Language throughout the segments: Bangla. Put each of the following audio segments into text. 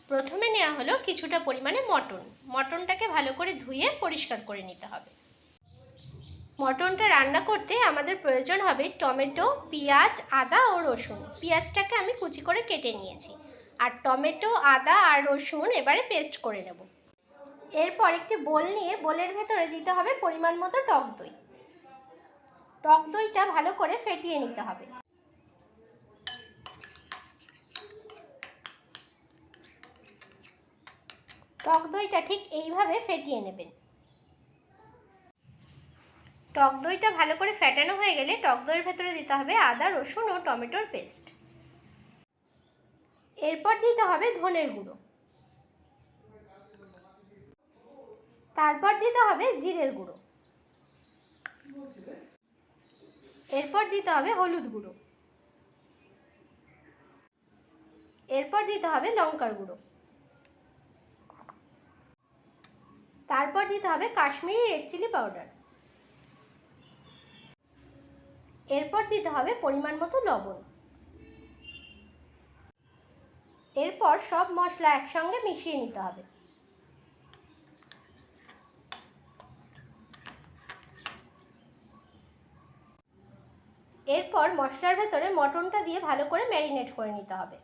প্রথমে নেওয়া হলো কিছুটা পরিমাণে মটনটাকে ভালো করে ধুয়ে পরিষ্কার করে নিতে হবে। মটনটা রান্না করতে আমাদের প্রয়োজন হবে টমেটো, পেঁয়াজ, আদা ও রসুন। পেঁয়াজটাকে আমি কুচি করে কেটে নিয়েছি, আর টমেটো, আদা আর রসুন এবারে পেস্ট করে নেব। এরপর একটি বোল নিয়ে বোলের ভেতরে দিতে হবে পরিমাণ মতো টক দই। টক দইটা ভালো করে ফেটিয়ে নিতে হবে। টক দইটা ঠিক এইভাবে ফেটিয়ে নেবেন। টক দইটা ভালো করে ফেটানো হয়ে গেলে টক দইয়ের ভেতরে দিতে হবে আদা, রসুন ও টমেটোর পেস্ট। এরপর দিতে হবে ধনের গুঁড়ো, তারপর দিতে হবে জিরের গুঁড়ো, এরপর দিতে হবে হলুদ গুঁড়ো, এরপর দিতে হবে লঙ্কার গুঁড়ো, তারপর দিতে হবে কাশ্মীরি রেড চিলি পাউডার, এরপর দিতে হবে পরিমাণ মতো লবণ। এরপর সব মশলা একসঙ্গে মিশিয়ে নিতে হবে। এরপর মশলার ভেতরে মটনটা দিয়ে ভালো করে ম্যারিনেট করে নিতে হবে।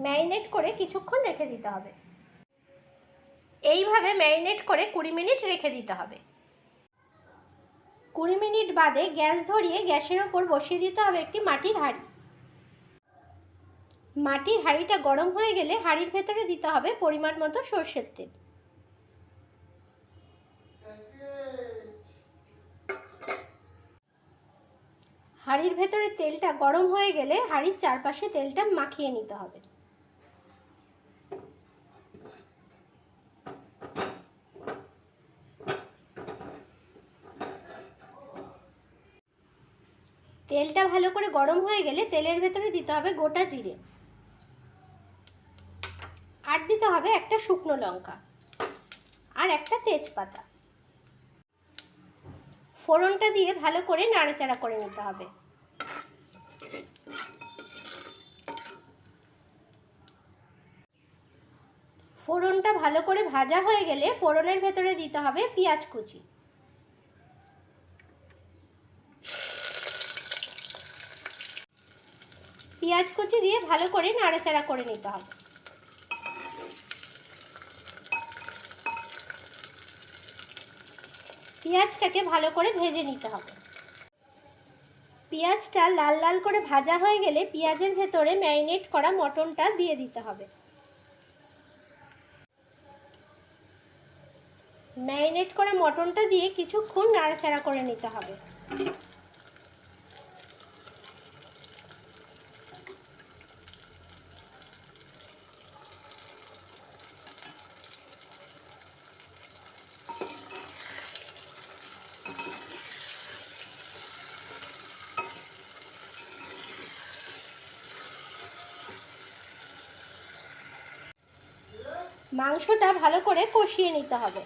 ম্যারিনেট করে কিছুক্ষণ রেখে দিতে হবে। এইভাবে ম্যারিনেট করে 20 মিনিট রেখে দিতে হবে। 20 মিনিট বাদে গ্যাস ধরিয়ে গ্যাসের ওপর বসিয়ে দিতে হবে একটি মাটির হাঁড়ি। মাটির হাঁড়িটা গরম হয়ে গেলে হাঁড়ির ভেতরে দিতে হবে পরিমাণ মতো সরষের তেল। হাঁড়ির ভেতরে তেলটা গরম হয়ে গেলে হাঁড়ির চারপাশে তেলটা মাখিয়ে নিতে হবে। তেলটা ভালো করে গরম হয়ে গেলে তেলের ভেতরে দিতে হবে গোটা জিরে, আর দিতে হবে একটা শুকনো লঙ্কা আর একটা তেজপাতা। ফোড়নটা দিয়ে ভালো করে নাড়াচাড়া করে নিতে হবে। ফোড়নটা ভালো করে ভাজা হয়ে গেলে ফোড়নের ভেতরে দিতে হবে পেঁয়াজ কুচি। পেঁয়াজ কুচি দিয়ে ভালো করে নাড়াচাড়া করে নিতে হবে। পেঁয়াজটাকে ভালো করে ভেজে নিতে হবে। পেঁয়াজটা লাল লাল করে ভাজা হয়ে গেলে পেঁয়াজের ভেতরে ম্যারিনেট করা মটনটা দিয়ে দিতে হবে। ম্যারিনেট করা মটনটা দিয়ে কিছুক্ষণ নাড়াচাড়া করে নিতে হবে। মাংসটা ভালো করে কষিয়ে নিতে হবে।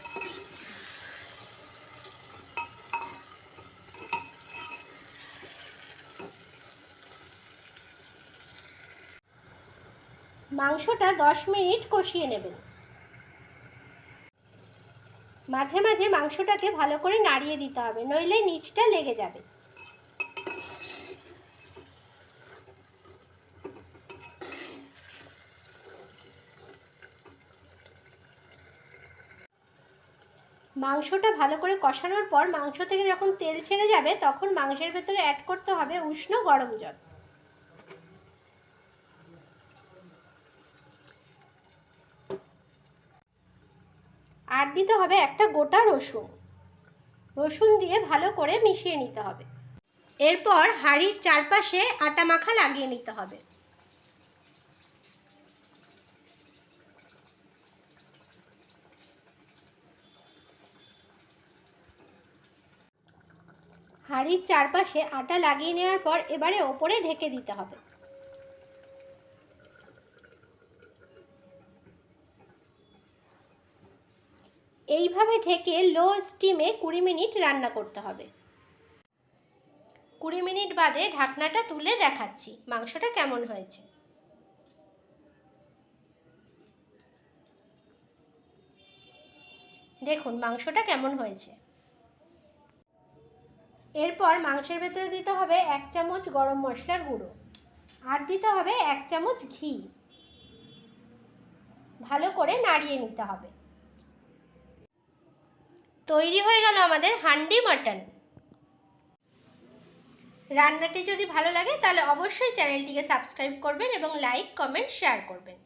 মাংসটা 10 মিনিট কষিয়ে নেবেন। মাঝে মাঝে মাংসটাকে ভালো করে নাড়িয়ে দিতে হবে, নইলে নিচটা লেগে যাবে। মাংসটা ভালো করে কষানোর পর মাংস থেকে যখন তেল ছেড়ে যাবে তখন মাংসের ভেতরে অ্যাড করতে হবে উষ্ণ গরম জল। আর দিতে হবে একটা গোটা রসুন। রসুন দিয়ে ভালো করে মিশিয়ে নিতে হবে। এরপর হাঁড়ির চারপাশে আটা মাখা লাগিয়ে নিতে হবে। হাঁড়ির চারপাশে আটা লাগিয়ে নেওয়ার পর এবারে ওপরে ঢেকে দিতে হবে। এইভাবে ঢেকে লো স্টিমে 20 মিনিট রান্না করতে হবে। 20 মিনিট বাদে ঢাকনাটা তুলে দেখাচ্ছি মাংসটা কেমন হয়েছে। দেখুন মাংসটা কেমন হয়েছে। এরপর মাংসের ভেতরে দিতে হবে 1 চামচ গরম মশলার গুঁড়ো আর দিতে হবে 1 চামচ ঘি। ভালো করে নাড়িয়ে নিতে হবে। তৈরি হয়ে গেল আমাদের হান্ডি মাটন। রান্নাটি যদি ভালো লাগে তাহলে অবশ্যই চ্যানেলটিকে সাবস্ক্রাইব করবেন এবং লাইক, কমেন্ট, শেয়ার করবেন।